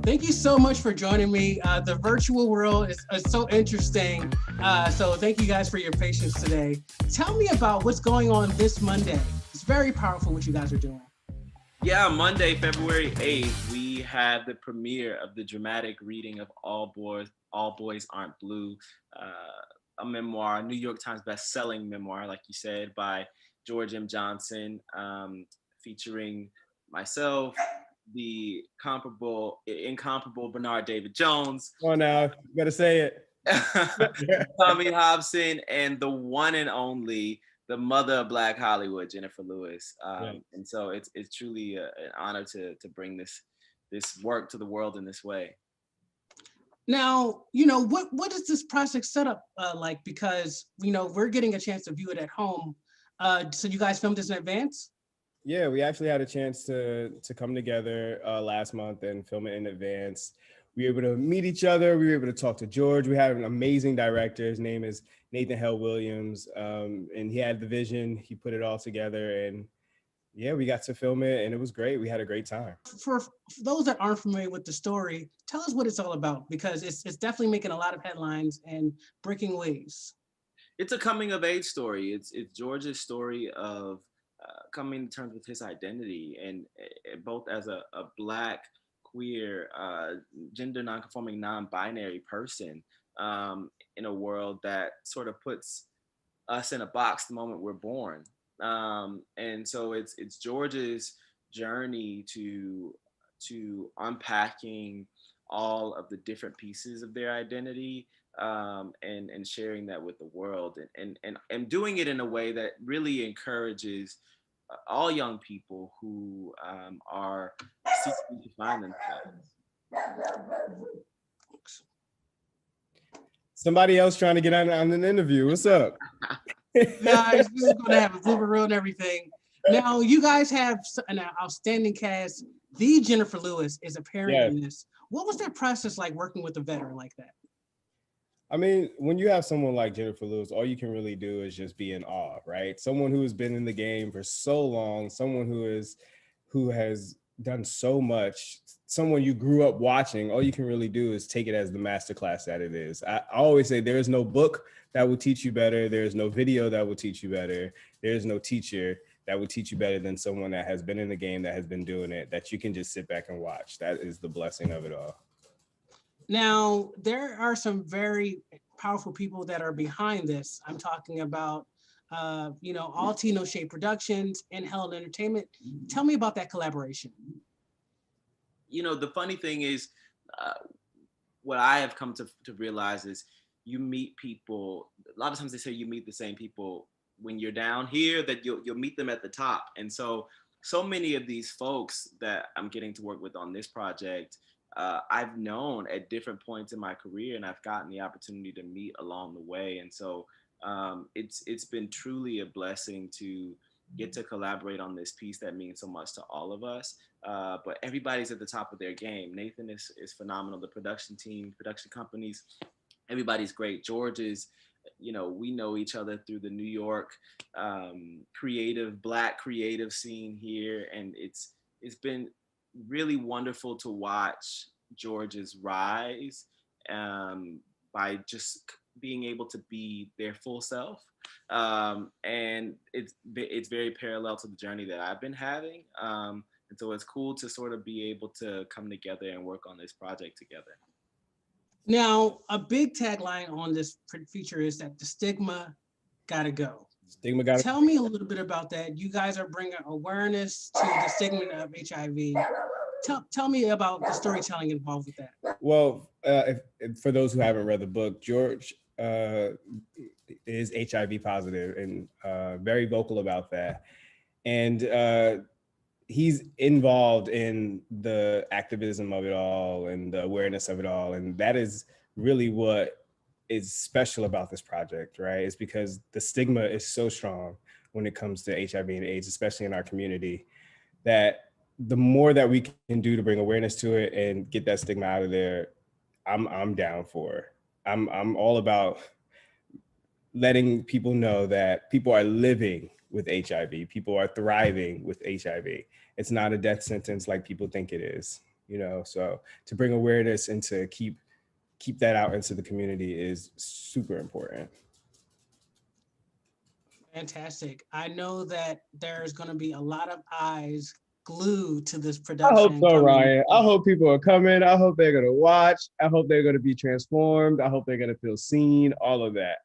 Thank you so much for joining me. The virtual world is so interesting. So thank you guys for your patience today. Tell me about what's going on this Monday. It's very powerful what you guys are doing. Yeah, Monday, February 8th, we have the premiere of the dramatic reading of All Boys Aren't Blue, a memoir, New York Times best-selling memoir, like you said, by George M. Johnson, featuring myself, the incomparable Bernard David Jones. Come on now, you gotta say it. Tommy Hobson, and the one and only, the mother of Black Hollywood, Jenifer Lewis. And so it's truly an honor to bring this work to the world in this way. Now, what is this project set up like? Because, we're getting a chance to view it at home. So you guys filmed this in advance? Yeah, we actually had a chance to come together last month and film it in advance. We were able to meet each other. We were able to talk to George. We have an amazing director. His name is Nathan Hell Williams. And he had the vision. He put it all together. And yeah, we got to film it and it was great. We had a great time. For those that aren't familiar with the story, tell us what it's all about, because it's definitely making a lot of headlines and breaking waves. It's a coming of age story. It's George's story of coming to terms with his identity, and both as a Black, queer, gender nonconforming, non-binary person in a world that sort of puts us in a box the moment we're born. And so it's George's journey to unpacking all of the different pieces of their identity, and sharing that with the world, and doing it in a way that really encourages all young people who are seeking to find themselves. Somebody else trying to get on an interview. What's up? Guys, this is going to have a blooper reel and everything. Now, you guys have an outstanding cast. The Jenifer Lewis is appearing in this. What was that process like working with a veteran like that? I mean, when you have someone like Jenifer Lewis, all you can really do is just be in awe, right? Someone who has been in the game for so long, someone who has done so much, someone you grew up watching. All you can really do is take it as the masterclass that it is. I always say there is no book that will teach you better. There is no video that will teach you better. There is no teacher that will teach you better than someone that has been in the game, that has been doing it, that you can just sit back and watch. That is the blessing of it all. Now, there are some very powerful people that are behind this. I'm talking about, All Tino Shade Productions and Held Entertainment. Tell me about that collaboration. The funny thing is, what I have come to realize is you meet people. A lot of times they say you meet the same people when you're down here, that you'll meet them at the top. And so many of these folks that I'm getting to work with on this project, I've known at different points in my career, and I've gotten the opportunity to meet along the way. And so it's been truly a blessing to get to collaborate on this piece that means so much to all of us. But everybody's at the top of their game. Nathan is phenomenal. The production team, production companies, everybody's great. George is, we know each other through the New York Black creative scene here. And it's been really wonderful to watch George's rise by just being able to be their full self. And it's very parallel to the journey that I've been having. And so it's cool to sort of be able to come together and work on this project together. Now, a big tagline on this feature is that the stigma gotta go. Tell me a little bit about that. You guys are bringing awareness to the stigma of HIV. Tell me about the storytelling involved with that. Well, if for those who haven't read the book, George is HIV positive and very vocal about that. And he's involved in the activism of it all and the awareness of it all. And that is really what is special about this project, right? It's because the stigma is so strong when it comes to HIV and AIDS, especially in our community, that the more that we can do to bring awareness to it and get that stigma out of there, I'm down for. I'm all about letting people know that people are living with HIV. People are thriving with HIV. It's not a death sentence like people think it is. So to bring awareness and to keep that out into the community is super important. Fantastic. I know that there's going to be a lot of eyes glued to this production. I hope so, Ryan. I hope people are coming. I hope they're going to watch. I hope they're going to be transformed. I hope they're going to feel seen, all of that.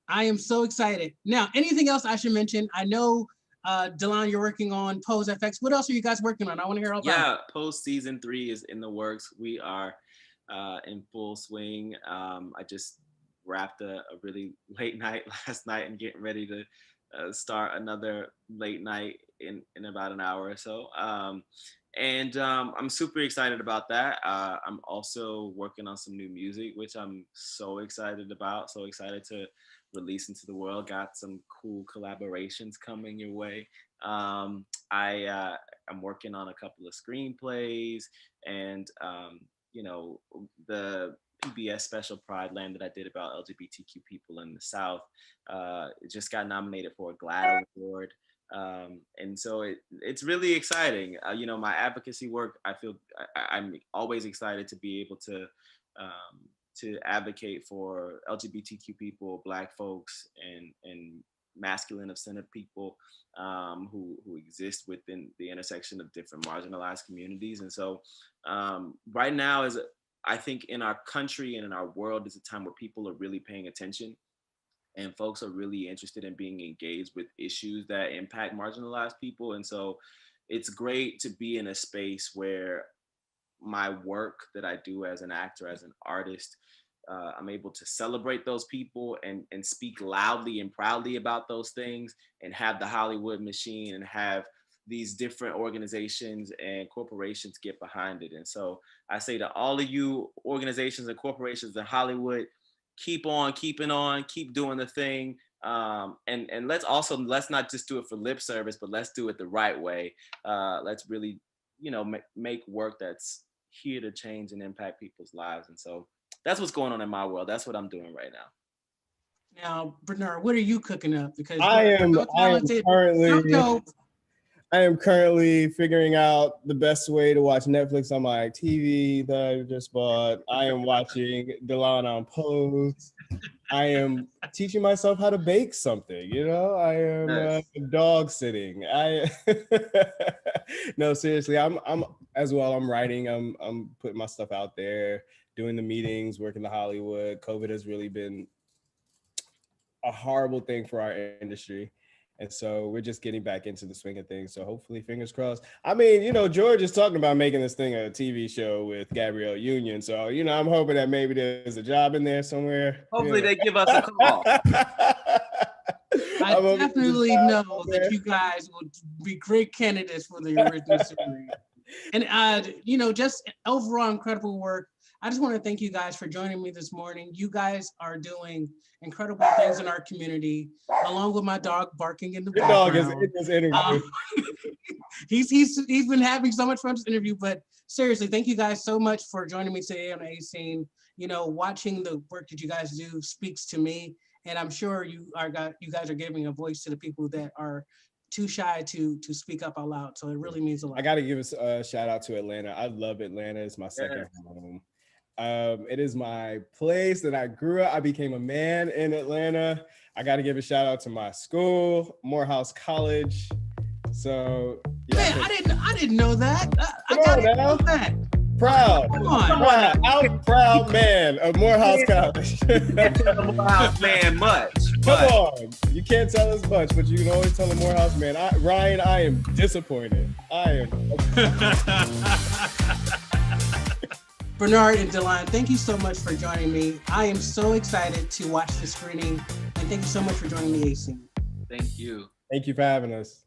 I am so excited. Now, anything else I should mention? I know, Dyllon, you're working on Pose FX. What else are you guys working on? I want to hear all about it. Yeah, Pose season 3 is in the works. We are in full swing. I just wrapped a really late night last night and getting ready to start another late night in about an hour or so. I'm super excited about that. I'm also working on some new music, which I'm so excited about, so excited to release into the world. Got some cool collaborations coming your way. I'm working on a couple of screenplays, and the PBS special Pride Land that I did about LGBTQ people in the South just got nominated for a GLAAD award. And so it's really exciting. My advocacy work, I feel I'm always excited to be able to advocate for LGBTQ people, Black folks, and masculine of centered people who exist within the intersection of different marginalized communities. And so right now I think in our country and in our world is a time where people are really paying attention, and folks are really interested in being engaged with issues that impact marginalized people. And so it's great to be in a space where my work that I do as an actor, as an artist, I'm able to celebrate those people and speak loudly and proudly about those things, and have the Hollywood machine and have these different organizations and corporations get behind it. And so I say to all of you organizations and corporations in Hollywood, keep on keeping on, keep doing the thing. And let's not just do it for lip service, but let's do it the right way. Let's really, make work that's here to change and impact people's lives. And so that's what's going on in my world. That's what I'm doing right now. Now, Bernard, what are you cooking up? Because I am currently figuring out the best way to watch Netflix on my TV that I just bought. I am watching Dyllon on Pose. I am teaching myself how to bake something. I am dog sitting. No, seriously, I'm as well. I'm writing. I'm putting my stuff out there, doing the meetings, working the Hollywood. COVID has really been a horrible thing for our industry. And so we're just getting back into the swing of things. So hopefully, fingers crossed. I mean, George is talking about making this thing a TV show with Gabrielle Union. So, I'm hoping that maybe there's a job in there somewhere. Hopefully they give us a call. I definitely know that you guys will be great candidates for the original series. And, just overall incredible work. I just want to thank you guys for joining me this morning. You guys are doing incredible things in our community, along with my dog barking in the background. Your dog is in this interview. He's been having so much fun in this interview, but seriously, thank you guys so much for joining me today on A Scene. Watching the work that you guys do speaks to me, and I'm sure you guys are giving a voice to the people that are too shy to speak up out loud. So it really means a lot. I got to give a shout out to Atlanta. I love Atlanta. It's my second home. It is my place that I grew up. I became a man in Atlanta. I got to give a shout out to my school, Morehouse College. So yeah, man, I didn't know that. I got to know that. Proud. Come on. Out proud man of Morehouse College. Morehouse man much. Come on. You can't tell us much, but you can always tell the Morehouse man. Ryan, I am disappointed. Bernard and Dyllon, thank you so much for joining me. I am so excited to watch the screening, and thank you so much for joining me, A Scene. Thank you. Thank you for having us.